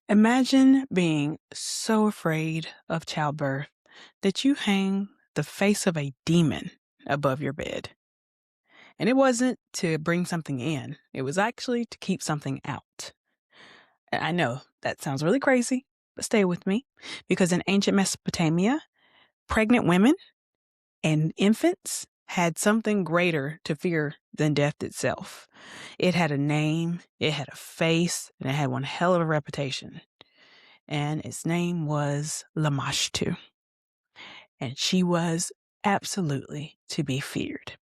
Imagine being so afraid of childbirth that you hang the face of a demon above your bed. And it wasn't to bring something in, it was actually to keep something out. And I know that sounds really crazy, but stay with me because in ancient Mesopotamia, pregnant women and infants had something greater to fear than death itself. It had a name, it had a face, and it had one hell of a reputation. And its name was Lamashtu. And she was absolutely to be feared.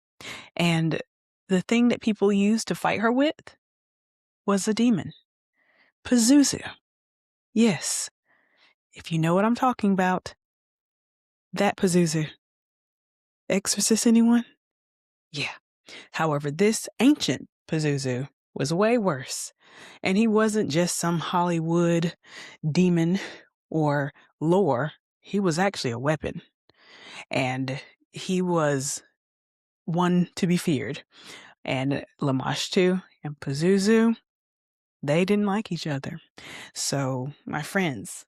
And the thing that people used to fight her with was a demon. Pazuzu. Yes, if you know what I'm talking about, that Pazuzu. Exorcist, anyone? Yeah. However, this ancient Pazuzu was way worse. And he wasn't just some Hollywood demon or lore. He was actually a weapon. And he was one to be feared. And Lamashtu and Pazuzu, they didn't like each other. So, my friends,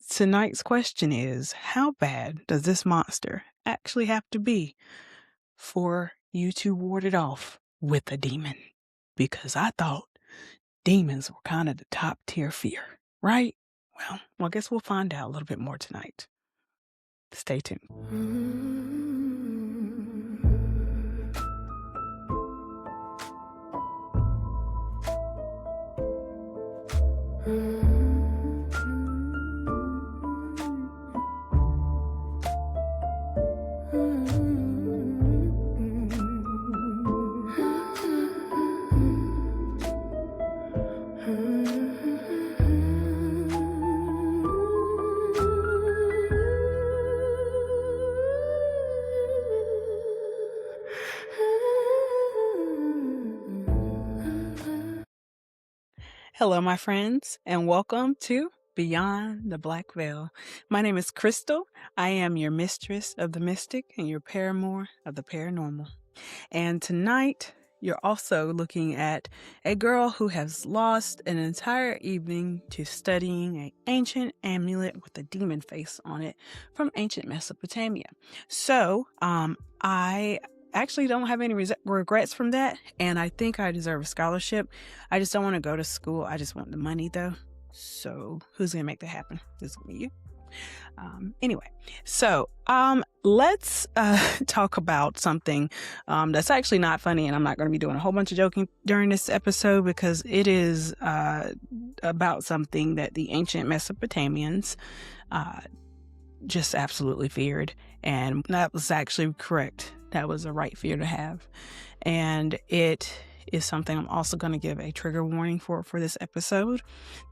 tonight's question is, how bad does this monster actually have to be for you to ward it off with a demon? Because I thought demons were kind of the top tier fear, right? Well, I guess we'll find out a little bit more tonight. Stay tuned. Hello, my friends, and welcome to Beyond the Black Veil. My name is Crystal. I am your mistress of the mystic and your paramour of the paranormal. And tonight, you're also looking at a girl who has lost an entire evening to studying an ancient amulet with a demon face on it from ancient Mesopotamia. So, I actually don't have any regrets from that, and I think I deserve a scholarship. I just don't want to go to school. I just want the money, though. So, who's gonna make that happen? This is me, you. Anyway, so let's talk about something that's actually not funny, and I'm not going to be doing a whole bunch of joking during this episode because it is about something that the ancient Mesopotamians just absolutely feared, and that was actually correct. That was the right fear to have, and it is something I'm also going to give a trigger warning for this episode.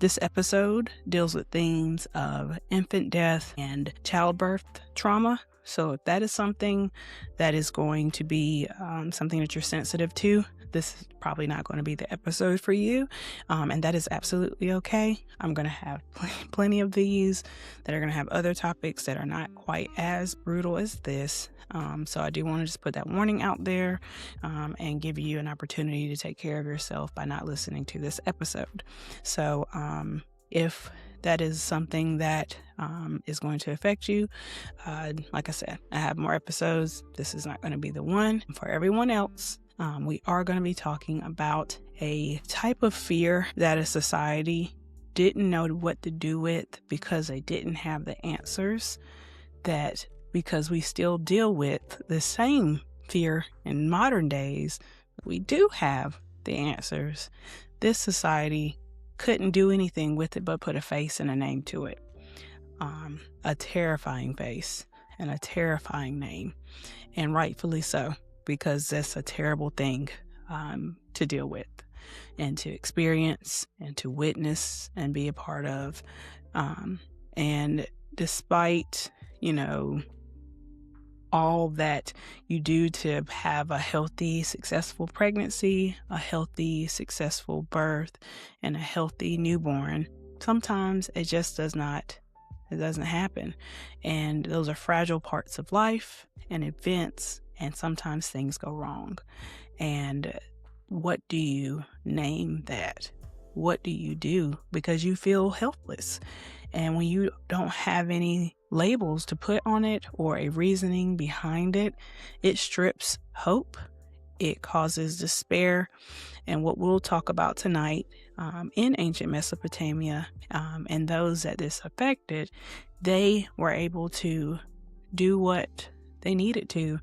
This episode deals with themes of infant death and childbirth trauma. So if that is something that is going to be something that you're sensitive to, this is probably not going to be the episode for you. And that is absolutely okay. I'm going to have plenty of these that are going to have other topics that are not quite as brutal as this. So I do want to just put that warning out there and give you an opportunity to take care of yourself by not listening to this episode. So if that is something that is going to affect you, like I said, I have more episodes. This is not going to be the one. For everyone else, we are going to be talking about a type of fear that a society didn't know what to do with because they didn't have the answers, that because we still deal with the same fear in modern days, we do have the answers. This society couldn't do anything with it but put a face and a name to it. A terrifying face and a terrifying name, and rightfully so, because that's a terrible thing to deal with and to experience and to witness and be a part of. And despite, all that you do to have a healthy, successful pregnancy, a healthy, successful birth, and a healthy newborn, sometimes it just doesn't happen. And those are fragile parts of life and events, and sometimes things go wrong. And what do you name that? what do you do? Because you feel helpless. And when you don't have any labels to put on it or a reasoning behind it, it strips hope. It causes despair. And what we'll talk about tonight in ancient Mesopotamia and those that this affected, they were able to do what they needed to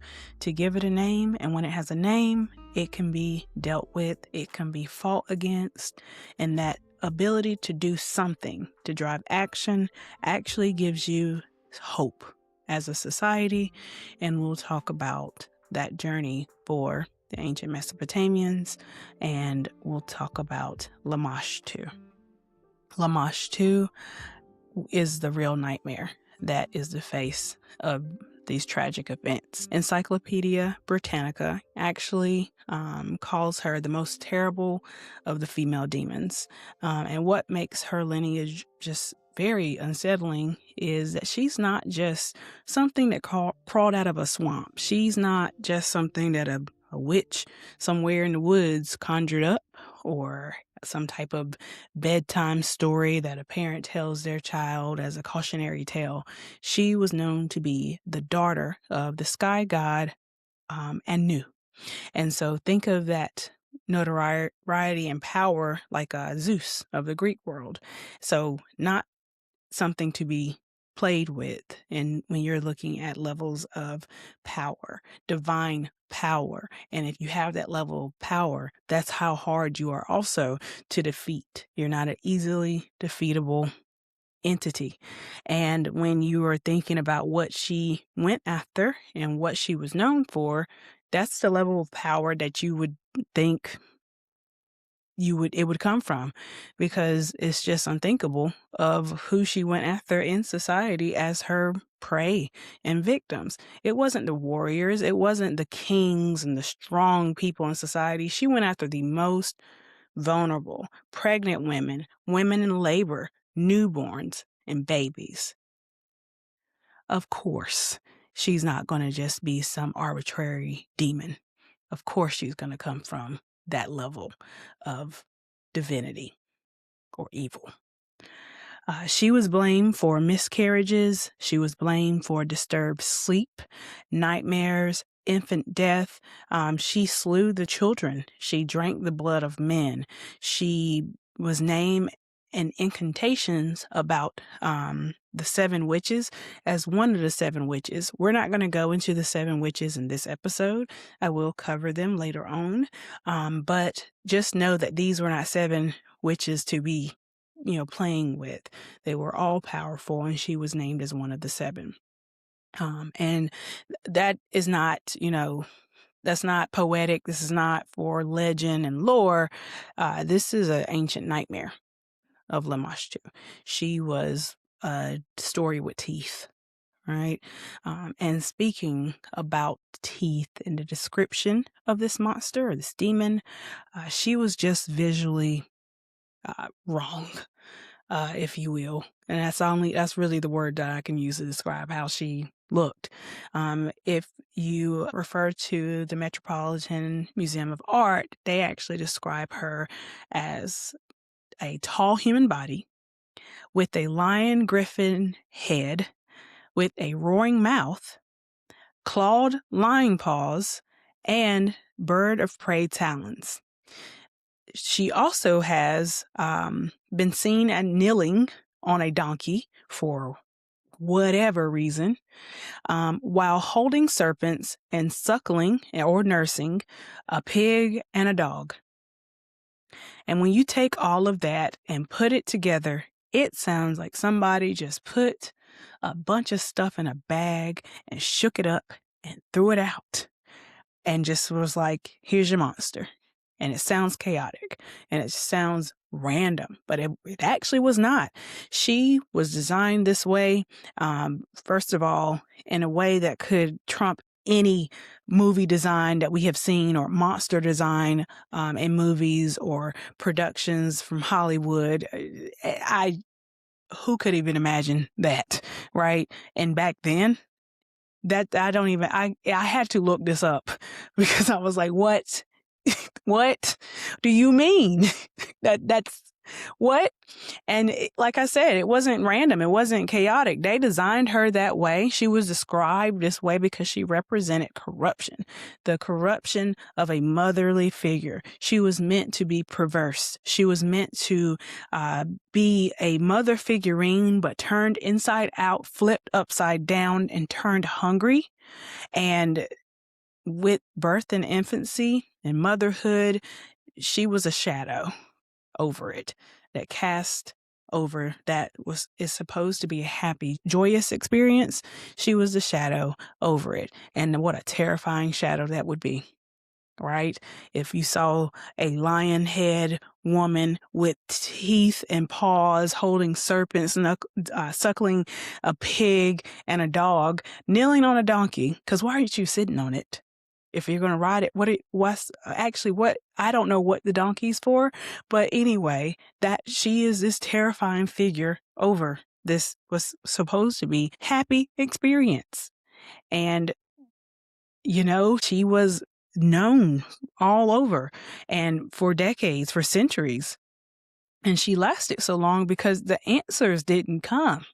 give it a name. And when it has a name, it can be dealt with, it can be fought against, and that ability to do something, to drive action, actually gives you hope as a society. And we'll talk about that journey for the ancient Mesopotamians, and we'll talk about Lamashtu. Lamashtu is the real nightmare that is the face of these tragic events. Encyclopedia Britannica actually calls her the most terrible of the female demons. And what makes her lineage just very unsettling is that she's not just something that crawled out of a swamp. She's not just something that a witch somewhere in the woods conjured up, or some type of bedtime story that a parent tells their child as a cautionary tale. She was known to be the daughter of the sky god Anu. And so think of that notoriety and power like Zeus of the Greek world. So not something to be played with. And when you're looking at levels of power, divine power, and if you have that level of power, that's how hard you are also to defeat. You're not an easily defeatable entity. And when you are thinking about what she went after and what she was known for, that's the level of power that you would think it would come from, because it's just unthinkable of who she went after in society as her prey and victims. It wasn't the warriors, it wasn't the kings and the strong people in society. She went after the most vulnerable, pregnant women, women in labor, newborns, and babies. Of course, she's not going to just be some arbitrary demon. Of course, she's going to come from that level of divinity or evil. She was blamed for miscarriages. She was blamed for disturbed sleep, nightmares, infant death. She slew the children. She drank the blood of men. She was named in incantations about the 7 witches as one of the 7 witches. We're not going to go into the 7 witches in this episode. I will cover them later on. But just know that these were not 7 witches to be, playing with. They were all powerful, and she was named as one of the 7. And that is not, that's not poetic. This is not for legend and lore. This is an ancient nightmare of Lamashtu. She was a story with teeth, right? And speaking about teeth in the description of this monster or this demon, she was just visually wrong, if you will. And that's really the word that I can use to describe how she looked. If you refer to the Metropolitan Museum of Art, they actually describe her as a tall human body with a lion griffin head, with a roaring mouth, clawed lion paws, and bird of prey talons. She also has been seen at kneeling on a donkey for whatever reason, while holding serpents and suckling or nursing a pig and a dog. And when you take all of that and put it together, it sounds like somebody just put a bunch of stuff in a bag and shook it up and threw it out and just was like, here's your monster. And it sounds chaotic and it sounds random, but it actually was not. She was designed this way, first of all, in a way that could trump any movie design that we have seen, or monster design in movies or productions from Hollywood. Who could even imagine that, right? And back then, that I had to look this up because I was like, what? What do you mean? That's What? And like I said, it wasn't random. It wasn't chaotic. They designed her that way. She was described this way because she represented corruption, the corruption of a motherly figure. She was meant to be perverse. She was meant to be a mother figurine, but turned inside out, flipped upside down, and turned hungry. And with birth and infancy and motherhood, she was a shadow over it that cast over that is supposed to be a happy, joyous experience. She was the shadow over it. And what a terrifying shadow that would be, right? If you saw a lion head woman with teeth and paws holding serpents, suckling a pig and a dog, kneeling on a donkey, because why aren't you sitting on it? If you're going to ride it, I don't know what the donkey's for, but anyway, that she is this terrifying figure over this was supposed to be happy experience. And, she was known all over and for decades, for centuries. And she lasted so long because the answers didn't come.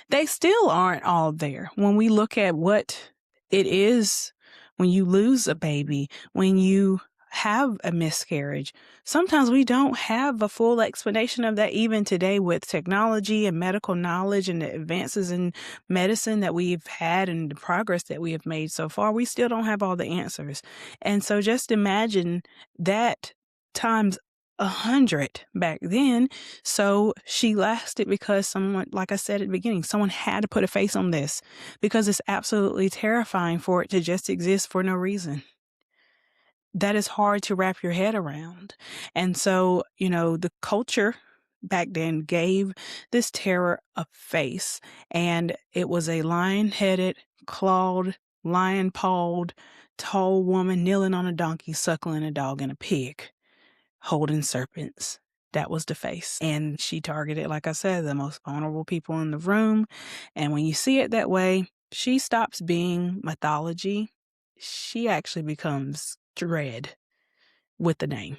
They still aren't all there. When we look at what it is when you lose a baby, when you have a miscarriage, sometimes we don't have a full explanation of that even today with technology and medical knowledge and the advances in medicine that we've had and the progress that we have made so far. We still don't have all the answers. And so just imagine that times 100 back then. So she lasted because someone, like I said at the beginning, someone had to put a face on this because it's absolutely terrifying for it to just exist for no reason. That is hard to wrap your head around. And so, the culture back then gave this terror a face, and it was a lion-headed, clawed, lion-pawed, tall woman kneeling on a donkey, suckling a dog and a pig, holding serpents. That was the face. And she targeted, like I said, the most vulnerable people in the room. And when you see it that way, she stops being mythology. She actually becomes dread with the name.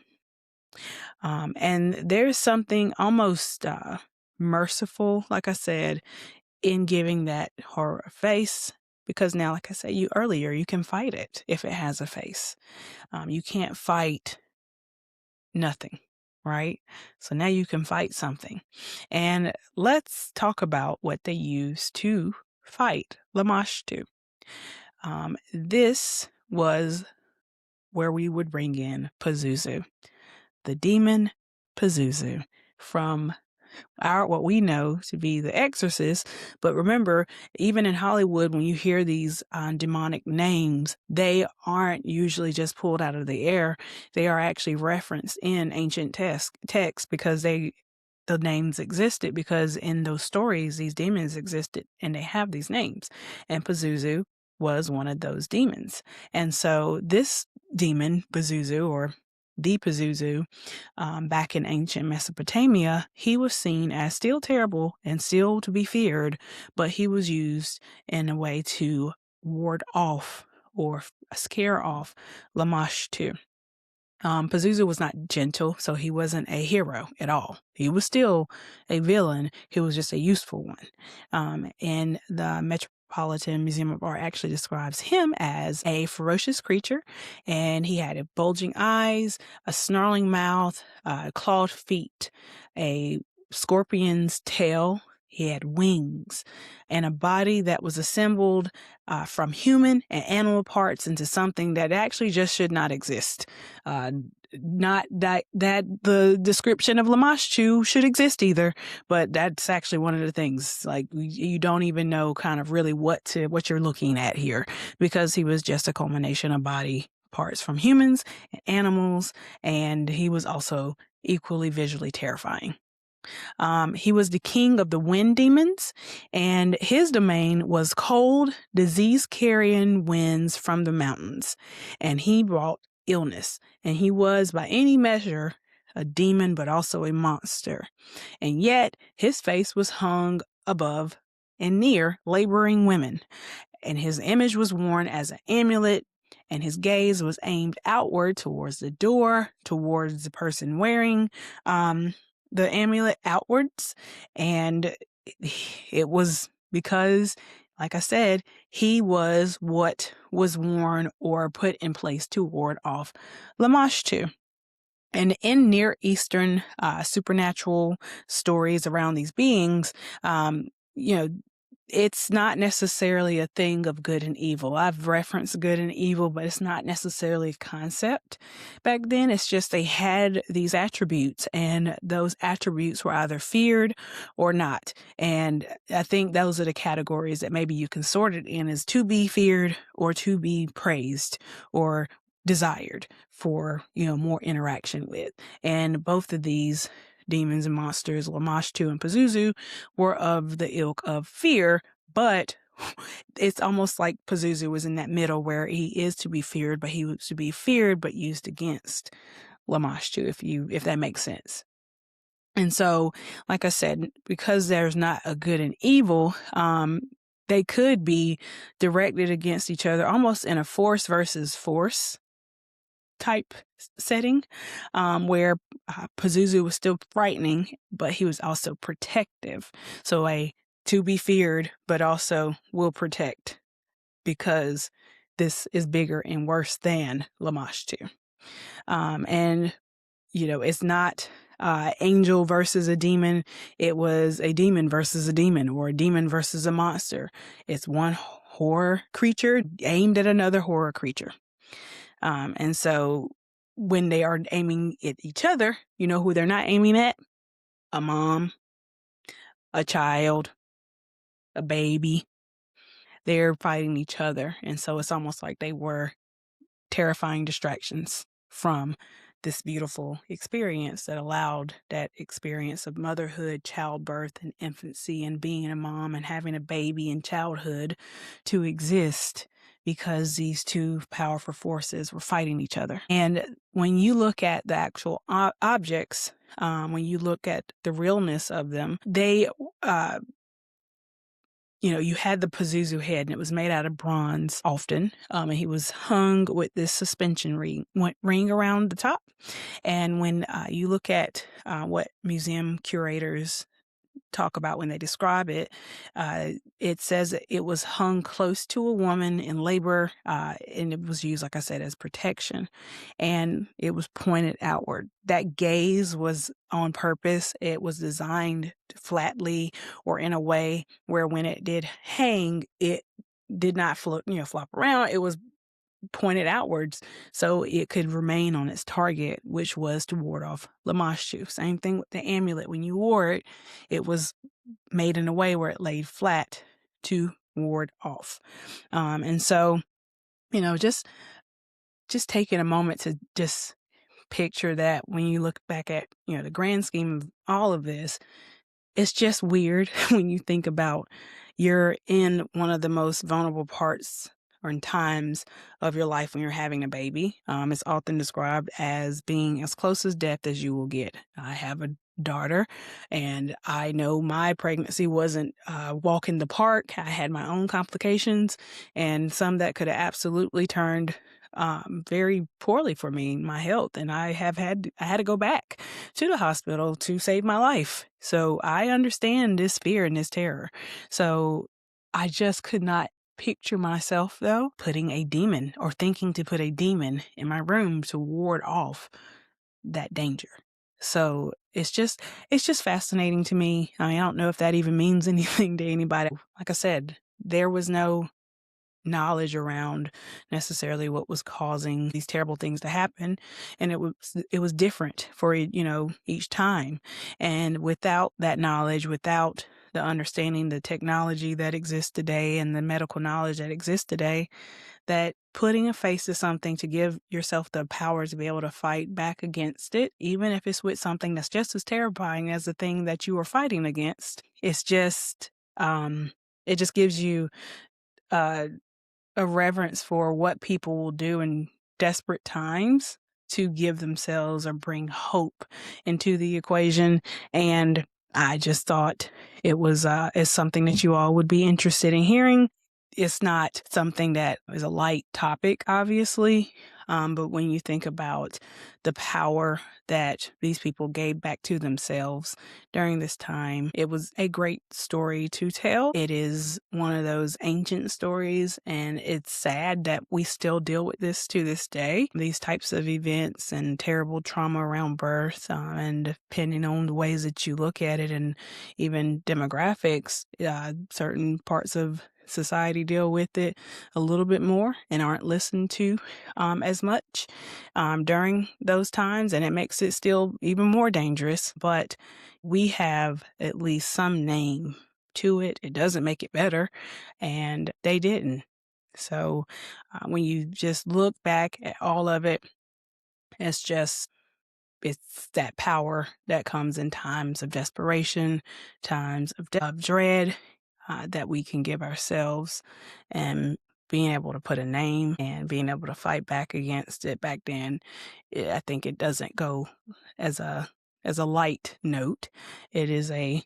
And there's something almost merciful, like I said, in giving that horror a face. Because now, like I said earlier, you can fight it if it has a face. You can't fight nothing, right? So now you can fight something. And let's talk about what they use to fight Lamashtu. This was where we would bring in Pazuzu, the demon Pazuzu from what we know to be The Exorcist. But remember, even in Hollywood, when you hear these demonic names, they aren't usually just pulled out of the air. They are actually referenced in ancient texts because the names existed, because in those stories, these demons existed and they have these names. And Pazuzu was one of those demons. And so this demon, Pazuzu, or the Pazuzu, back in ancient Mesopotamia, he was seen as still terrible and still to be feared, but he was used in a way to ward off or scare off Lamashtu. Pazuzu was not gentle, so he wasn't a hero at all. He was still a villain. He was just a useful one. And the Metropolitan Museum of Art actually describes him as a ferocious creature, and he had bulging eyes, a snarling mouth, clawed feet, a scorpion's tail. He had wings and a body that was assembled from human and animal parts into something that actually just should not exist. Not that the description of Lamashtu should exist either, but that's actually one of the things. Like, you don't even know kind of really what you're looking at here, because he was just a culmination of body parts from humans and animals, and he was also equally visually terrifying. He was the king of the wind demons, and his domain was cold, disease-carrying winds from the mountains, and he brought illness, and he was, by any measure, a demon, but also a monster. And yet, his face was hung above and near laboring women, and his image was worn as an amulet, and his gaze was aimed outward towards the door, towards the person wearing the amulet outwards, and it was because, like I said, he was what was worn or put in place to ward off Lamashtu. And in Near Eastern supernatural stories around these beings, you know, it's not necessarily a thing of good and evil. I've referenced good and evil, but it's not necessarily a concept. Back then, it's just they had these attributes, and those attributes were either feared or not. And I think those are the categories that maybe you can sort it in as to be feared or to be praised or desired for, more interaction with. And both of these demons and monsters, Lamashtu and Pazuzu, were of the ilk of fear, but it's almost like Pazuzu was in that middle where he is to be feared, but he was to be feared but used against Lamashtu, if that makes sense. And so, like I said, because there's not a good and evil, they could be directed against each other almost in a force versus force type setting, where Pazuzu was still frightening, but he was also protective. So a to be feared, but also will protect because this is bigger and worse than Lamashtu. And, it's not angel versus a demon. It was a demon versus a demon, or a demon versus a monster. It's one horror creature aimed at another horror creature. And so when they are aiming at each other, you know who they're not aiming at? A mom, a child, a baby. They're fighting each other. And so it's almost like they were terrifying distractions from this beautiful experience that allowed that experience of motherhood, childbirth, and infancy, and being a mom and having a baby in childhood to exist, because these two powerful forces were fighting each other. And when you look at the actual objects, when you look at the realness of them, they you had the Pazuzu head, and it was made out of bronze often. And he was hung with this suspension ring around the top. And when you look at what museum curators talk about when they describe it, it says it was hung close to a woman in labor, and it was used, like I said, as protection, and it was pointed outward. That gaze was on purpose. It was designed flatly or in a way where when it did hang, it did not flop around. It was pointed outwards so it could remain on its target, which was to ward off Lamashtu. Same thing with the amulet. When you wore it, it was made in a way where it laid flat to ward off. And so, just taking a moment to just picture that when you look back at, the grand scheme of all of this, it's just weird when you think about you're in one of the most vulnerable parts or in times of your life when you're having a baby. It's often described as being as close as death as you will get. I have a daughter, and I know my pregnancy wasn't a walk in the park. I had my own complications, and some that could have absolutely turned very poorly for me, my health. And I had to go back to the hospital to save my life. So I understand this fear and this terror. So I just could not picture myself, though, putting a demon or thinking to put a demon in my room to ward off that danger. So it's just fascinating to me. I mean, I don't know if that even means anything to anybody. Like I said, there was no knowledge around necessarily what was causing these terrible things to happen, and it was different for each time. And without that knowledge, without the understanding, the technology that exists today and the medical knowledge that exists today, that putting a face to something to give yourself the power to be able to fight back against it, even if it's with something that's just as terrifying as the thing that you are fighting against, it's just it just gives you a reverence for what people will do in desperate times to give themselves or bring hope into the equation. And I just thought it was is something that you all would be interested in hearing. it's not something that is a light topic, obviously. But when you think about the power that these people gave back to themselves during this time, it was a great story to tell. It is one of those ancient stories, and it's sad that we still deal with this to this day. These types of events and terrible trauma around birth, and depending on the ways that you look at it, and even demographics, certain parts of society deal with it a little bit more and aren't listened to as much during those times, and it makes it still even more dangerous. But we have at least some name to it. It doesn't make it better, and they didn't. So when you just look back at all of it, it's that power that comes in times of desperation, times of dread, that we can give ourselves, and being able to put a name and being able to fight back against it back then. I think it doesn't go as a light note. It is a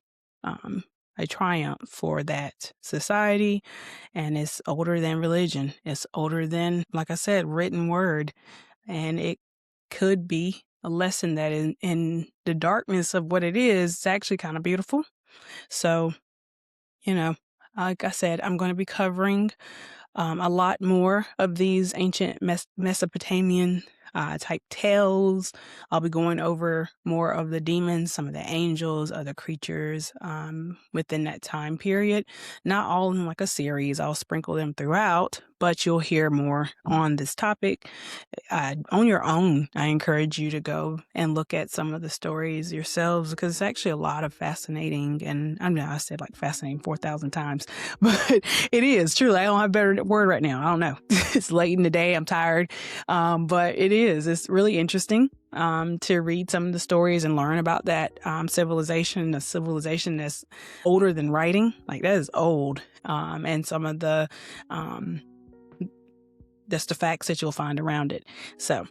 triumph for that society, and it's older than religion. It's older than, like I said, written word, and it could be a lesson that in the darkness of what it is, it's actually kind of beautiful. So, like I said, I'm going to be covering a lot more of these ancient Mesopotamian type tales. I'll be going over more of the demons, some of the angels, other creatures within that time period. Not all in like a series. I'll sprinkle them throughout, but you'll hear more on this topic on your own. I encourage you to go and look at some of the stories yourselves, because it's actually a lot of fascinating, and I said like fascinating 4,000 times, but it is truly. I don't have a better word right now. I don't know. It's late in the day. I'm tired. But it's really interesting to read some of the stories and learn about that civilization, a civilization that's older than writing. Like, that is old. And some of the that's the facts that you'll find around it. So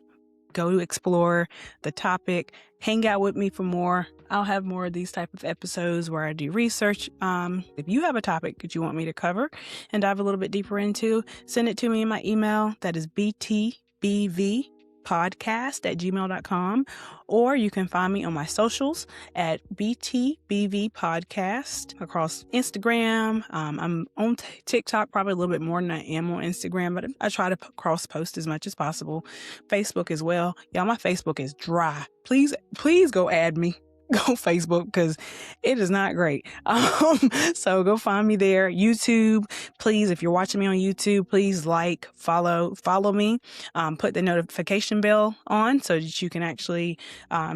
go explore the topic, hang out with me for more. I'll have more of these type of episodes where I do research. If you have a topic that you want me to cover and dive a little bit deeper into, send it to me in my email. That is btbvpodcast@gmail.com, or you can find me on my socials at btbvpodcast across Instagram. I'm on TikTok probably a little bit more than I am on Instagram, but I try to cross post as much as possible. Facebook as well. Y'all, my Facebook is dry. Please go add me. Go Facebook, because it is not great. So go find me there. YouTube, please, if you're watching me on YouTube, please follow me. Put the notification bell on so that you can actually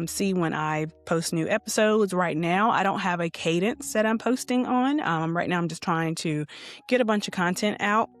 see when I post new episodes. Right now, I don't have a cadence that I'm posting on. Right now, I'm just trying to get a bunch of content out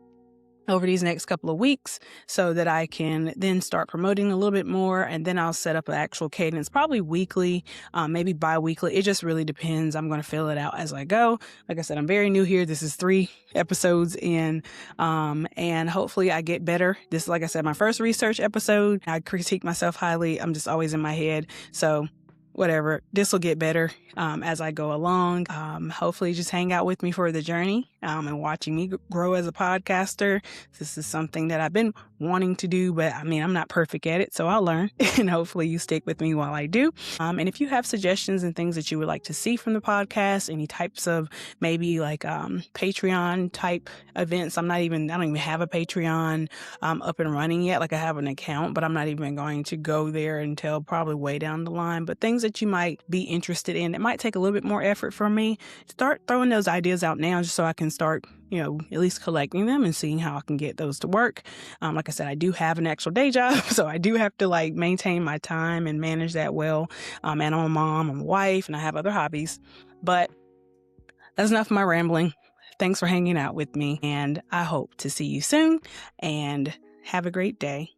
over these next couple of weeks so that I can then start promoting a little bit more, and then I'll set up an actual cadence, probably weekly, maybe bi-weekly. It just really depends. I'm going to fill it out as I go. Like I said, I'm very new here. This is 3 episodes in, and hopefully I get better. This is, like I said, my first research episode. I critique myself highly. I'm just always in my head. So whatever, this will get better as I go along. Hopefully just hang out with me for the journey and watching me grow as a podcaster. This is something that I've been wanting to do, but I'm not perfect at it, so I'll learn, and hopefully you stick with me while I do. And if you have suggestions and things that you would like to see from the podcast, any types of maybe like Patreon type events. I don't even have a Patreon up and running yet. Like, I have an account, but I'm not even going to go there until probably way down the line. But things that you might be interested in, it might take a little bit more effort from me. Start throwing those ideas out now, just so I can start, at least collecting them and seeing how I can get those to work. Like I said, I do have an actual day job, so I do have to maintain my time and manage that well. And I'm a mom, I'm a wife, and I have other hobbies. But that's enough of my rambling. Thanks for hanging out with me, and I hope to see you soon, and have a great day.